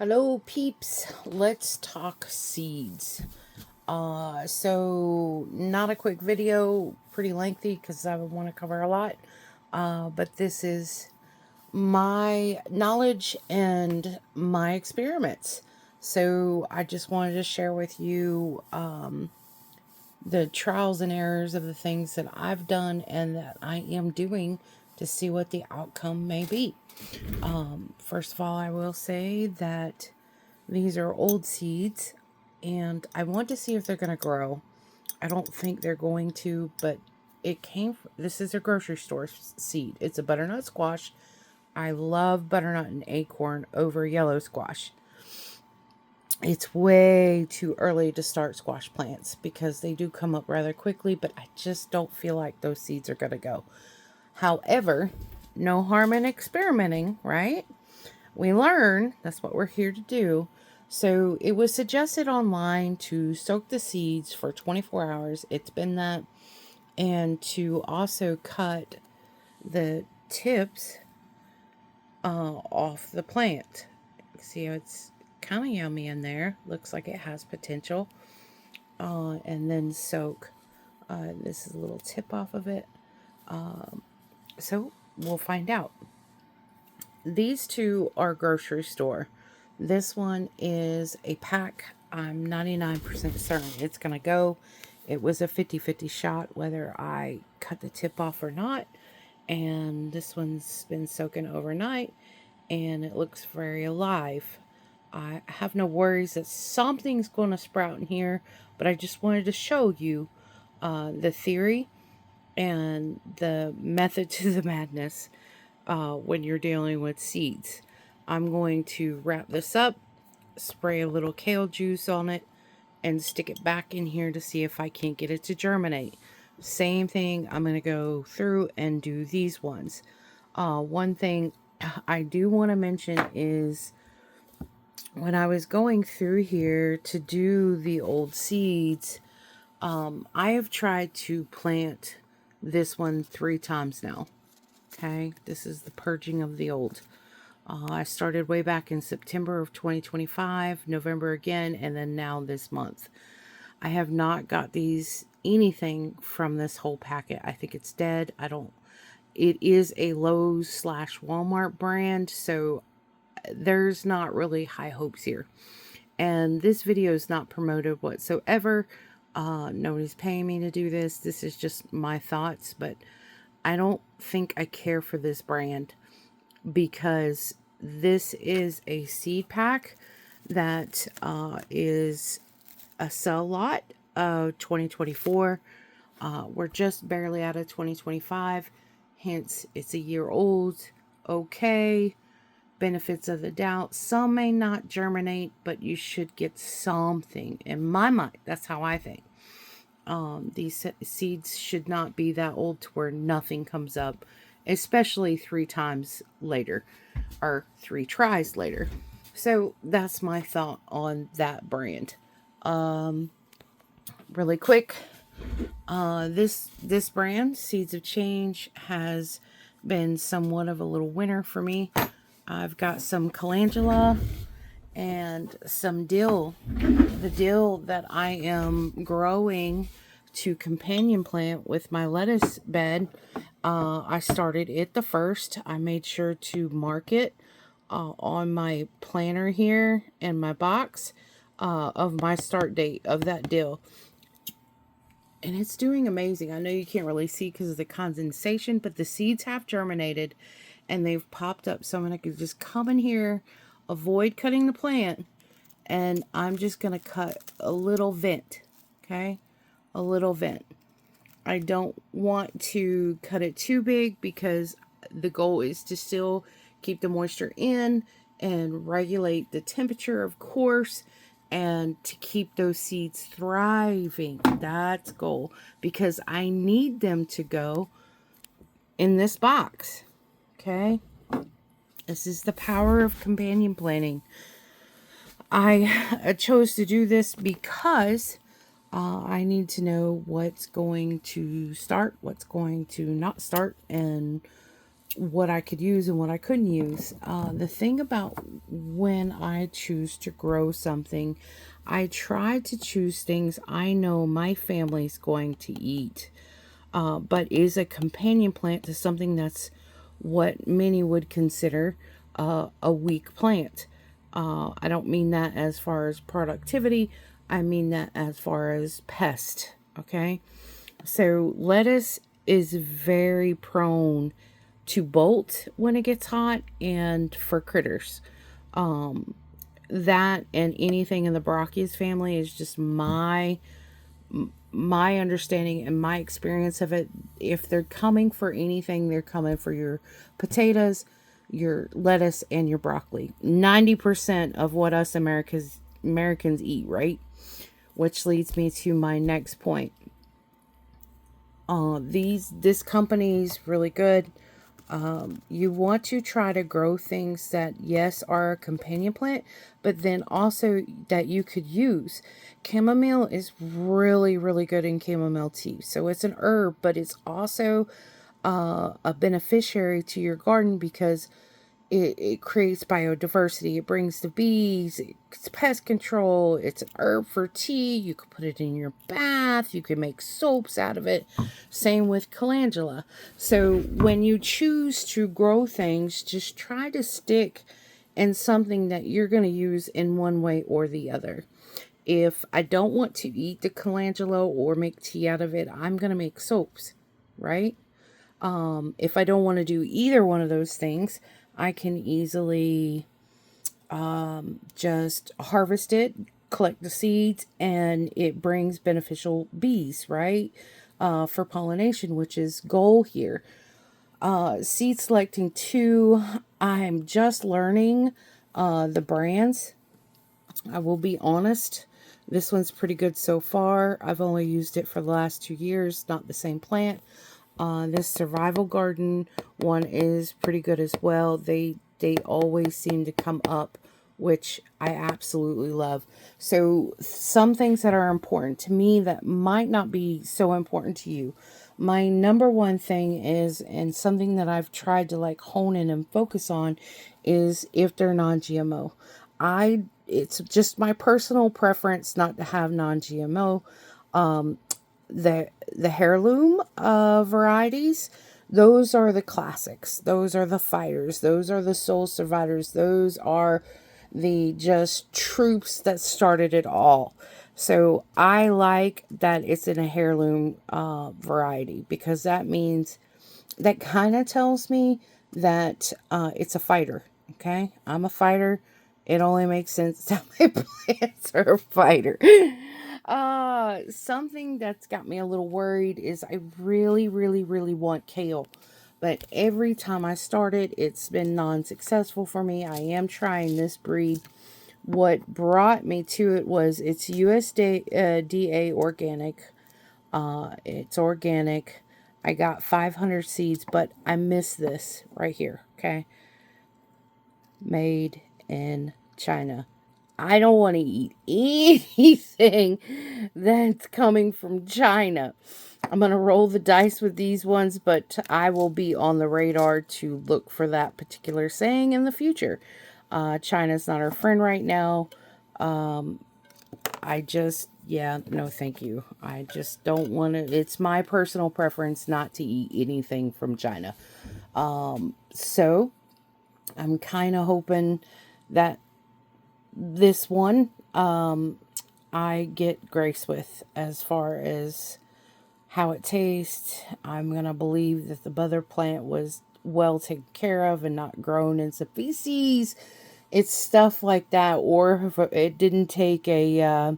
Hello peeps, let's talk seeds. So not a quick video, pretty lengthy because I want to cover a lot. But this is my knowledge and my experiments. So I just wanted to share with you the trials and errors of the things that I've done and that I am doing to see what the outcome may be. First of all, I will say that these are old seeds and I want to see if they're going to grow. I don't think they're going to, but this is a grocery store seed. It's a butternut squash. I love butternut and acorn over yellow squash. It's way too early to start squash plants because they do come up rather quickly, but I just don't feel like those seeds are going to go. However, no harm in experimenting, right? We learn. That's what we're here to do. So it was suggested online to soak the seeds for 24 hours. It's been that. And to also cut the tips off the plant. See how it's kind of yummy in there. Looks like it has potential. And then soak. This is a little tip off of it. So we'll find out. These two are grocery store. This one is a pack. I'm 99% certain it's going to go. It was a 50-50 shot whether I cut the tip off or not. And this one's been soaking overnight and it looks very alive. I have no worries that something's going to sprout in here, but I just wanted to show you the theory and the method to the madness when you're dealing with seeds. I'm going to wrap this up, spray a little kale juice on it, and stick it back in here to see if I can't get it to germinate. Same thing, I'm going to go through and do these ones. One thing I do want to mention is when I was going through here to do the old seeds, I have tried to plant this one 3 times now. Okay, this is the purging of the old. I started way back in September of 2025, November again, and then now this month. I have not got anything from this whole packet. I think it's dead. It is a Lowe's / Walmart brand, so there's not really high hopes here. And this video is not promoted whatsoever. Nobody's paying me to do this. This is just my thoughts, but I don't think I care for this brand because this is a seed pack that is a sell lot of 2024. We're just barely out of 2025, hence it's a year old. Okay, benefits of the doubt. Some may not germinate, but you should get something. In my mind, that's how I think. These seeds should not be that old to where nothing comes up, especially 3 times later or 3 tries later. So that's my thought on that brand. Really quick, this brand, Seeds of Change, has been somewhat of a little winner for me. I've got some calendula and some dill. The dill that I am growing to companion plant with my lettuce bed, I started it the first. I made sure to mark it on my planner here in my box of my start date of that dill. And it's doing amazing. I know you can't really see because of the condensation, but the seeds have germinated and they've popped up. So I'm going to just come in here, avoid cutting the plant, and I'm just going to cut a little vent. Okay? A little vent. I don't want to cut it too big because the goal is to still keep the moisture in and regulate the temperature, of course, and to keep those seeds thriving. That's goal because I need them to go in this box. Okay? This is the power of companion planting. I chose to do this because I need to know what's going to start, what's going to not start, and what I could use and what I couldn't use. The thing about when I choose to grow something, I try to choose things I know my family's going to eat, but is a companion plant to something that's what many would consider a weak plant. I don't mean that as far as productivity, I mean that as far as pest. Okay, so lettuce is very prone to bolt when it gets hot and for critters. That and anything in the Brocchius family is just my understanding and my experience of it. If they're coming for anything, they're coming for your potatoes, your lettuce, and your broccoli. 90% of what us Americans eat, right? Which leads me to my next point. This company's really good. You want to try to grow things that, yes, are a companion plant, but then also that you could use. Chamomile is really, really good in chamomile tea. So it's an herb, but it's also a beneficiary to your garden because it creates biodiversity. It brings the bees. It's pest control. It's an herb for tea. You can put it in your bath. You can make soaps out of it. Same with calendula. So when you choose to grow things, just try to stick in something that you're going to use in one way or the other. If I don't want to eat the calendula or make tea out of it, I'm going to make soaps, right? If I don't want to do either one of those things, I can easily just harvest it, collect the seeds, and it brings beneficial bees, right? For pollination, which is goal here. Seed selecting too, I'm just learning the brands. I will be honest. This one's pretty good so far. I've only used it for the last 2 years, not the same plant. This survival garden one is pretty good as well. They always seem to come up, which I absolutely love. So some things that are important to me that might not be so important to you. My number one thing is, and something that I've tried to like hone in and focus on, is if they're non-GMO. It's just my personal preference not to have non-GMO. The heirloom varieties, those are the classics. Those are the fighters. Those are the soul survivors. Those are the just troops that started it all. So I like that it's in a heirloom variety because that means that kind of tells me that it's a fighter. Okay, I'm a fighter. It only makes sense that my plants are a fighter. Something that's got me a little worried is I really, really, really want kale. But every time I start it, it's been non-successful for me. I am trying this breed. What brought me to it was it's USDA organic. It's organic. I got 500 seeds, but I missed this right here. Okay. Made in China. I don't want to eat anything that's coming from China. I'm going to roll the dice with these ones, but I will be on the radar to look for that particular saying in the future. China's not our friend right now. Yeah, no, thank you. I just don't want to. It's my personal preference not to eat anything from China. So I'm kind of hoping that this one I get grace with as far as how it tastes. I'm going to believe that the mother plant was well taken care of and not grown in some feces. It's stuff like that. Or if it didn't take a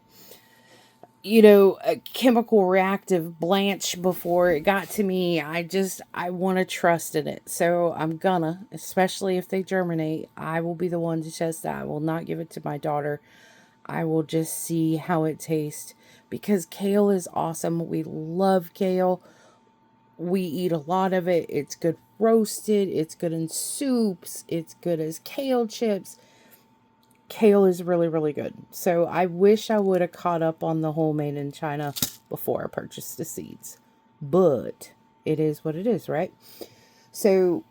chemical reactive blanch before it got to me. I want to trust in it. So I'm gonna, especially if they germinate, I will be the one to test that. I will not give it to my daughter. I will just see how it tastes because kale is awesome. We love kale. We eat a lot of it. It's good roasted. It's good in soups. It's good as kale chips. Kale is really, really good. So I wish I would have caught up on the whole made in China before I purchased the seeds. But it is what it is, right? So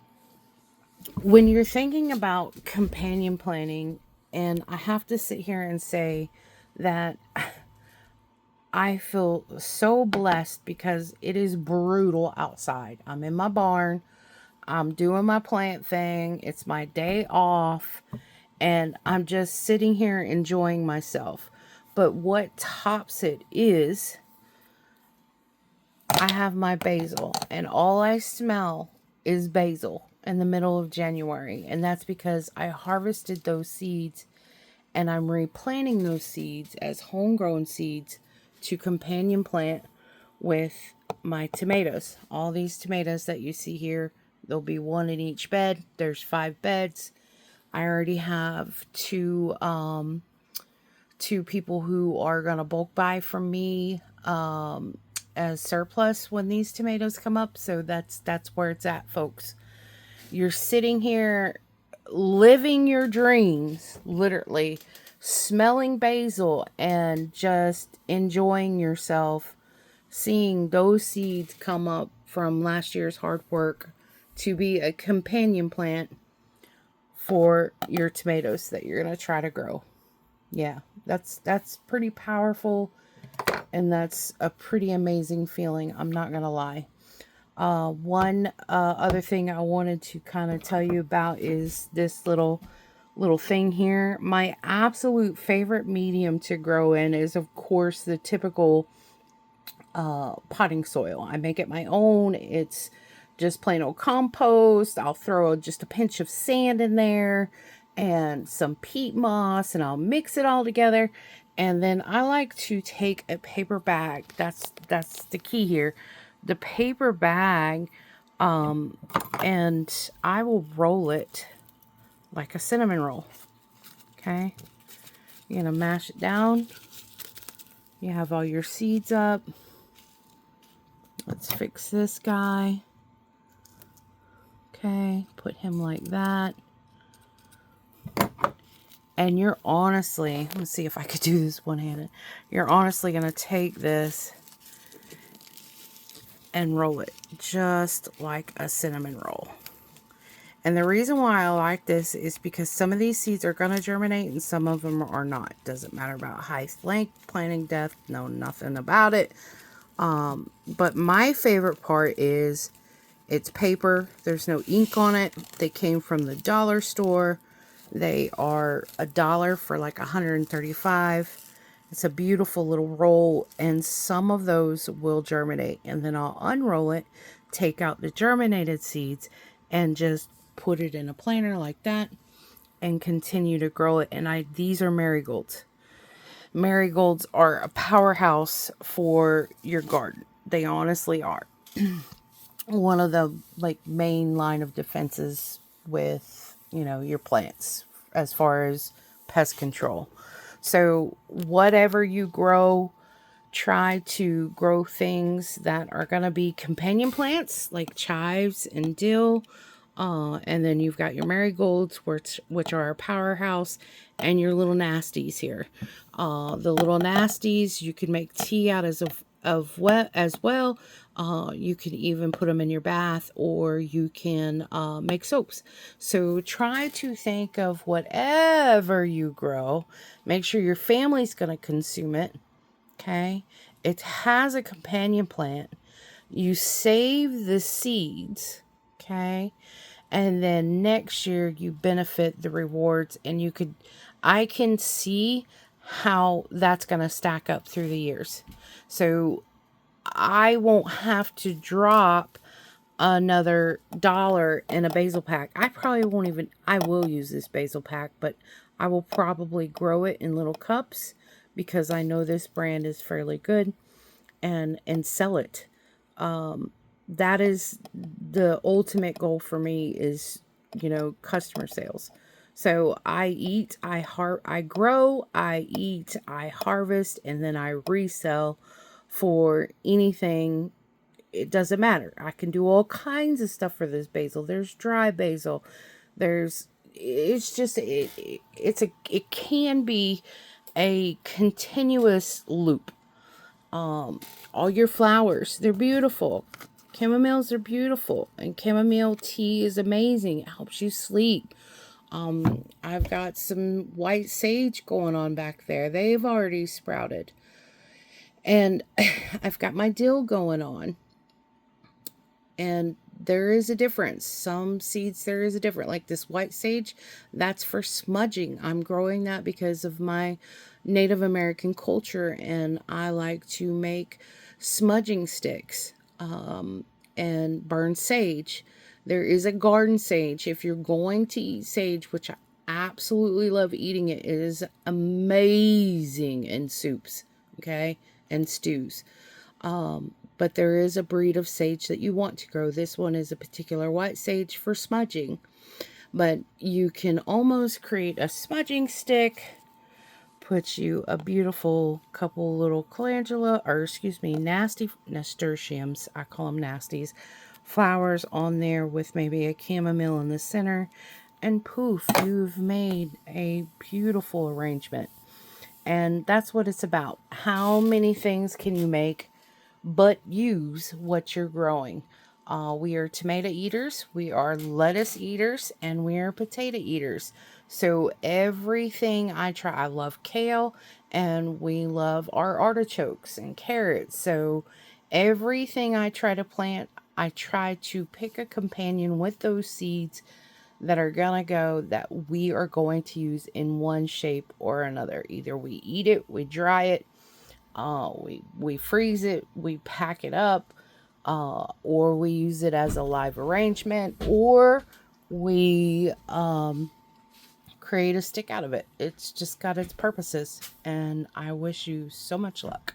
When you're thinking about companion planting, and I have to sit here and say that I feel so blessed because it is brutal outside. I'm in my barn, I'm doing my plant thing, it's my day off, and I'm just sitting here enjoying myself. But what tops it is I have my basil, and all I smell is basil in the middle of January. And that's because I harvested those seeds and I'm replanting those seeds as homegrown seeds to companion plant with my tomatoes. All these tomatoes that you see here, there'll be one in each bed. There's 5 beds. I already have two people who are gonna bulk buy from me as surplus when these tomatoes come up. So that's where it's at, folks. You're sitting here living your dreams, literally smelling basil and just enjoying yourself, seeing those seeds come up from last year's hard work to be a companion plant for your tomatoes that you're going to try to grow. Yeah, that's pretty powerful, and that's a pretty amazing feeling, I'm not going to lie. One other thing I wanted to kind of tell you about is this little thing here. My absolute favorite medium to grow in is, of course, the typical potting soil. I make it my own. It's just plain old compost. I'll throw just a pinch of sand in there and some peat moss, and I'll mix it all together. And then I like to take a paper bag. That's the key here. The paper bag, and I will roll it like a cinnamon roll. Okay, you're gonna mash it down. You have all your seeds up. Let's fix this guy. Okay, put him like that. And you're honestly, let's see if I could do this one-handed. You're honestly going to take this and roll it just like a cinnamon roll. And the reason why I like this is because some of these seeds are going to germinate and some of them are not. Doesn't matter about height, length, planting depth, know nothing about it. But my favorite part is it's paper. There's no ink on it. They came from the dollar store. They are $1 for like 135. It's a beautiful little roll, and some of those will germinate. And then I'll unroll it, take out the germinated seeds, and just put it in a planter like that and continue to grow it. And these are marigolds. Marigolds are a powerhouse for your garden. They honestly are. One of the main line of defenses with, your plants as far as pest control. So whatever you grow, try to grow things that are going to be companion plants like chives and dill. And then you've got your marigolds, which are a powerhouse, and your little nasties here. The little nasties you can make tea out as well. You can even put them in your bath, or you can make soaps. So try to think of whatever you grow. Make sure your family's going to consume it. Okay. It has a companion plant. You save the seeds. Okay. And then next year you benefit the rewards, and I can see how that's going to stack up through the years. So I won't have to drop another $1 in a basil pack. I will use this basil pack, but I will probably grow it in little cups because I know this brand is fairly good, and sell it. That is the ultimate goal for me is, customer sales. So I grow, I eat, I harvest, and then I resell for anything. It doesn't matter. I can do all kinds of stuff for this basil. There's dry basil. It can be a continuous loop. All your flowers, they're beautiful. Chamomiles are beautiful, and chamomile tea is amazing. It helps you sleep. I've got some white sage going on back there. They've already sprouted. And I've got my dill going on. And there is a difference. Some seeds, there is a difference. Like this white sage, that's for smudging. I'm growing that because of my Native American culture, and I like to make smudging sticks and burn sage. There is a garden sage. If you're going to eat sage, which I absolutely love eating it, it is amazing in soups, okay, and stews. But there is a breed of sage that you want to grow. This one is a particular white sage for smudging. But you can almost create a smudging stick, put you a beautiful couple little calendula, or excuse me, nasty nasturtiums, I call them nasties, flowers on there with maybe a chamomile in the center, and poof, you've made a beautiful arrangement. And that's what it's about. How many things can you make but use what you're growing? We are tomato eaters, we are lettuce eaters, and we are potato eaters. So everything I try, I love kale, and we love our artichokes and carrots. So everything I try to plant, I try to pick a companion with those seeds that are gonna go, that we are going to use in one shape or another. Either we eat it, we dry it, we freeze it, we pack it up, or we use it as a live arrangement, or we create a stick out of it. It's just got its purposes, and I wish you so much luck.